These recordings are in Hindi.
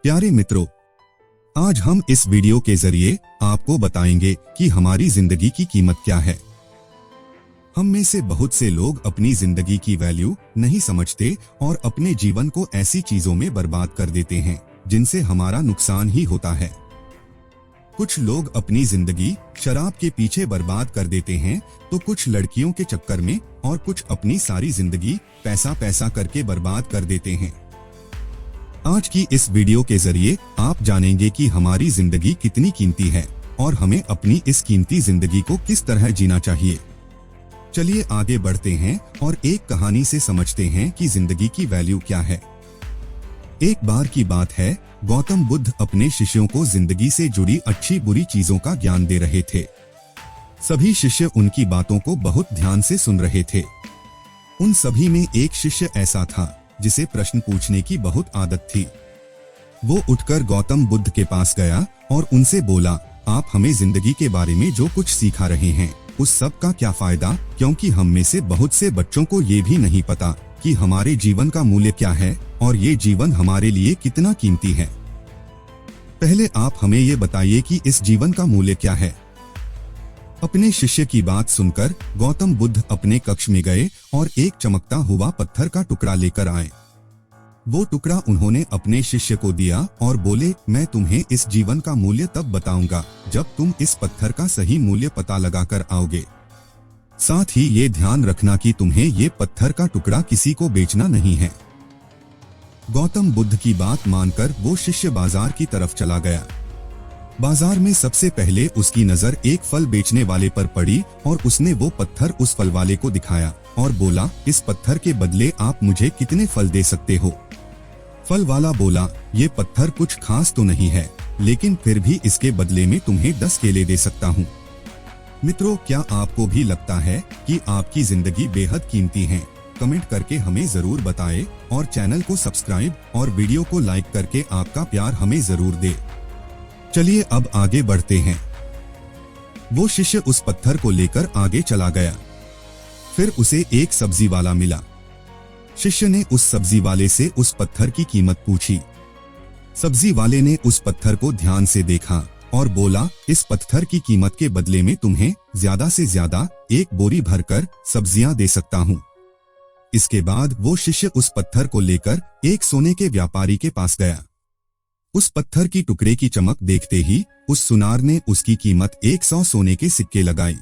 प्यारे मित्रों, आज हम इस वीडियो के जरिए आपको बताएंगे कि हमारी जिंदगी की कीमत क्या है। हम में से बहुत से लोग अपनी जिंदगी की वैल्यू नहीं समझते और अपने जीवन को ऐसी चीजों में बर्बाद कर देते हैं जिनसे हमारा नुकसान ही होता है। कुछ लोग अपनी जिंदगी शराब के पीछे बर्बाद कर देते हैं, तो कुछ लड़कियों के चक्कर में और कुछ अपनी सारी जिंदगी पैसा पैसा करके बर्बाद कर देते हैं। आज की इस वीडियो के जरिए आप जानेंगे कि हमारी जिंदगी कितनी कीमती है और हमें अपनी इस कीमती जिंदगी को किस तरह जीना चाहिए। चलिए आगे बढ़ते हैं और एक कहानी से समझते हैं कि जिंदगी की वैल्यू क्या है। एक बार की बात है, गौतम बुद्ध अपने शिष्यों को जिंदगी से जुड़ी अच्छी बुरी चीजों का ज्ञान दे रहे थे। सभी शिष्य उनकी बातों को बहुत ध्यान से सुन रहे थे। उन सभी में एक शिष्य ऐसा था जिसे प्रश्न पूछने की बहुत आदत थी। वो उठकर गौतम बुद्ध के पास गया और उनसे बोला, आप हमें जिंदगी के बारे में जो कुछ सिखा रहे हैं उस सब का क्या फायदा, क्योंकि हम में से बहुत से बच्चों को ये भी नहीं पता कि हमारे जीवन का मूल्य क्या है और ये जीवन हमारे लिए कितना कीमती है। पहले आप हमें ये बताइए कि इस जीवन का मूल्य क्या है। अपने शिष्य की बात सुनकर गौतम बुद्ध अपने कक्ष में गए और एक चमकता हुआ पत्थर का टुकड़ा लेकर आए। वो टुकड़ा उन्होंने अपने शिष्य को दिया और बोले, मैं तुम्हें इस जीवन का मूल्य तब बताऊंगा जब तुम इस पत्थर का सही मूल्य पता लगाकर आओगे। साथ ही ये ध्यान रखना कि तुम्हें ये पत्थर का टुकड़ा किसी को बेचना नहीं है। गौतम बुद्ध की बात मानकर वो शिष्य बाजार की तरफ चला गया। बाजार में सबसे पहले उसकी नजर एक फल बेचने वाले पर पड़ी और उसने वो पत्थर उस फल वाले को दिखाया और बोला, इस पत्थर के बदले आप मुझे कितने फल दे सकते हो। फल वाला बोला, ये पत्थर कुछ खास तो नहीं है, लेकिन फिर भी इसके बदले में तुम्हें 10 केले दे सकता हूँ। मित्रों, क्या आपको भी लगता है कि आपकी जिंदगी बेहद कीमती है? कमेंट करके हमें जरूर बताएं और चैनल को सब्सक्राइब और वीडियो को लाइक करके आपका प्यार हमें जरूर दे। चलिए अब आगे बढ़ते हैं। वो शिष्य उस पत्थर को लेकर आगे चला गया। फिर उसे एक सब्जी वाला मिला। शिष्य ने उस सब्जी वाले से उस पत्थर की कीमत पूछी। सब्जी वाले ने उस पत्थर को ध्यान से देखा और बोला, इस पत्थर की कीमत के बदले में तुम्हें ज्यादा से ज्यादा 1 बोरी भरकर सब्जियां दे सकता हूँ। इसके बाद वो शिष्य उस पत्थर को लेकर एक सोने के व्यापारी के पास गया। उस पत्थर की टुकड़े की चमक देखते ही उस सुनार ने उसकी कीमत 100 सोने के सिक्के लगाई।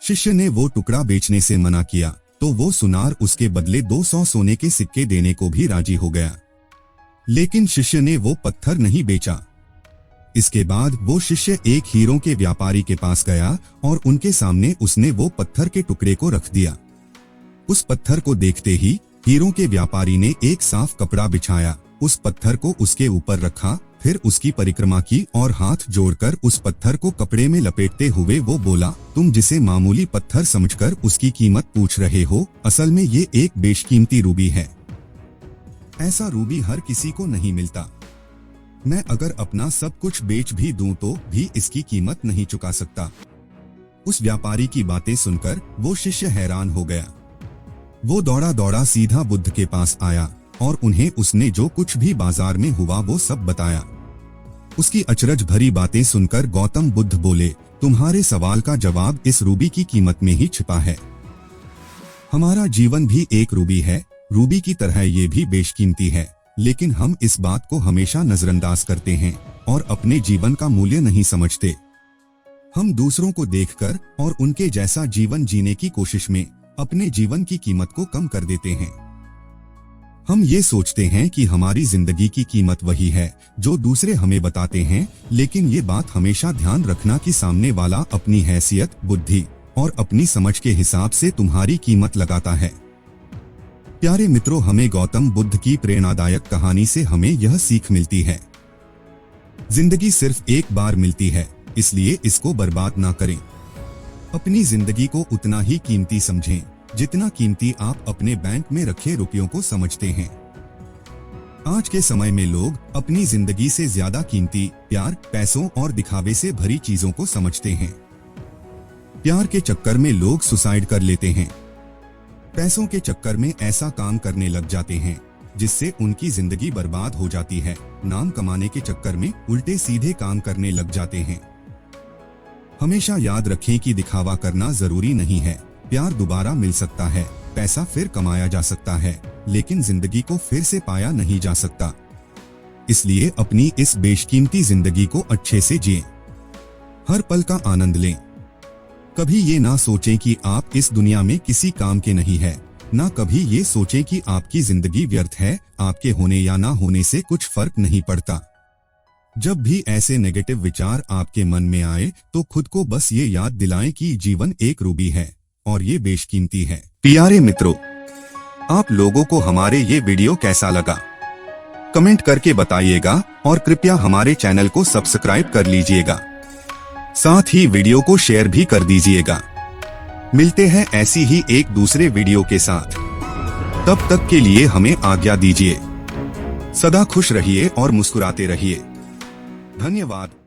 शिष्य ने वो टुकड़ा बेचने से मना किया तो वो सुनार उसके बदले 200 सोने के सिक्के देने को भी राजी हो गया, लेकिन शिष्य ने वो पत्थर नहीं बेचा। इसके बाद वो शिष्य एक हीरों के व्यापारी के पास गया और उनके सामने उसने वो पत्थर के टुकड़े को रख दिया। उस पत्थर को देखते ही हीरों के व्यापारी ने एक साफ कपड़ा बिछाया, उस पत्थर को उसके ऊपर रखा, फिर उसकी परिक्रमा की और हाथ जोड़कर उस पत्थर को कपड़े में लपेटते हुए वो बोला, तुम जिसे मामूली पत्थर समझकर उसकी कीमत पूछ रहे हो, असल में ये एक बेशकीमती रूबी है। ऐसा रूबी हर किसी को नहीं मिलता। मैं अगर अपना सब कुछ बेच भी दूं तो भी इसकी कीमत नहीं चुका सकता। उस व्यापारी की बातें सुनकर वो शिष्य हैरान हो गया। वो दौड़ा दौड़ा सीधा बुद्ध के पास आया और उन्हें उसने जो कुछ भी बाजार में हुआ वो सब बताया। उसकी अचरज भरी बातें सुनकर गौतम बुद्ध बोले, तुम्हारे सवाल का जवाब इस रूबी की कीमत में ही छिपा है। हमारा जीवन भी एक रूबी है, रूबी की तरह ये भी बेशकीमती है, लेकिन हम इस बात को हमेशा नजरअंदाज करते हैं और अपने जीवन का मूल्य नहीं समझते। हम दूसरों को देखकर और उनके जैसा जीवन जीने की कोशिश में अपने जीवन की कीमत को कम कर देते हैं। हम ये सोचते हैं कि हमारी जिंदगी की कीमत वही है जो दूसरे हमें बताते हैं, लेकिन ये बात हमेशा ध्यान रखना कि सामने वाला अपनी हैसियत, बुद्धि और अपनी समझ के हिसाब से तुम्हारी कीमत लगाता है। प्यारे मित्रों, हमें गौतम बुद्ध की प्रेरणादायक कहानी से हमें यह सीख मिलती है, जिंदगी सिर्फ एक बार मिलती है, इसलिए इसको बर्बाद ना करें। अपनी जिंदगी को उतना ही कीमती समझें जितना कीमती आप अपने बैंक में रखे रुपयों को समझते हैं। आज के समय में लोग अपनी जिंदगी से ज्यादा कीमती प्यार, पैसों और दिखावे से भरी चीजों को समझते हैं। प्यार के चक्कर में लोग सुसाइड कर लेते हैं। पैसों के चक्कर में ऐसा काम करने लग जाते हैं जिससे उनकी जिंदगी बर्बाद हो जाती है। नाम कमाने के चक्कर में उल्टे सीधे काम करने लग जाते हैं। हमेशा याद रखें कि दिखावा करना जरूरी नहीं है। प्यार दोबारा मिल सकता है, पैसा फिर कमाया जा सकता है, लेकिन जिंदगी को फिर से पाया नहीं जा सकता। इसलिए अपनी इस बेशकीमती जिंदगी को अच्छे से जिएं, हर पल का आनंद लें। कभी ये ना सोचें कि आप इस दुनिया में किसी काम के नहीं है, ना कभी ये सोचें कि आपकी जिंदगी व्यर्थ है। आपके होने या ना होने से कुछ फर्क नहीं पड़ता। जब भी ऐसे नेगेटिव विचार आपके मन में आए तो खुद को बस ये याद दिलाएं कि जीवन एक रूबी है और ये बेशकीमती है। प्यारे मित्रों, आप लोगों को हमारे ये वीडियो कैसा लगा कमेंट करके बताइएगा और कृपया हमारे चैनल को सब्सक्राइब कर लीजिएगा। साथ ही वीडियो को शेयर भी कर दीजिएगा। मिलते हैं ऐसी ही एक दूसरे वीडियो के साथ। तब तक के लिए हमें आज्ञा दीजिए। सदा खुश रहिए और मुस्कुराते रहिए। धन्यवाद।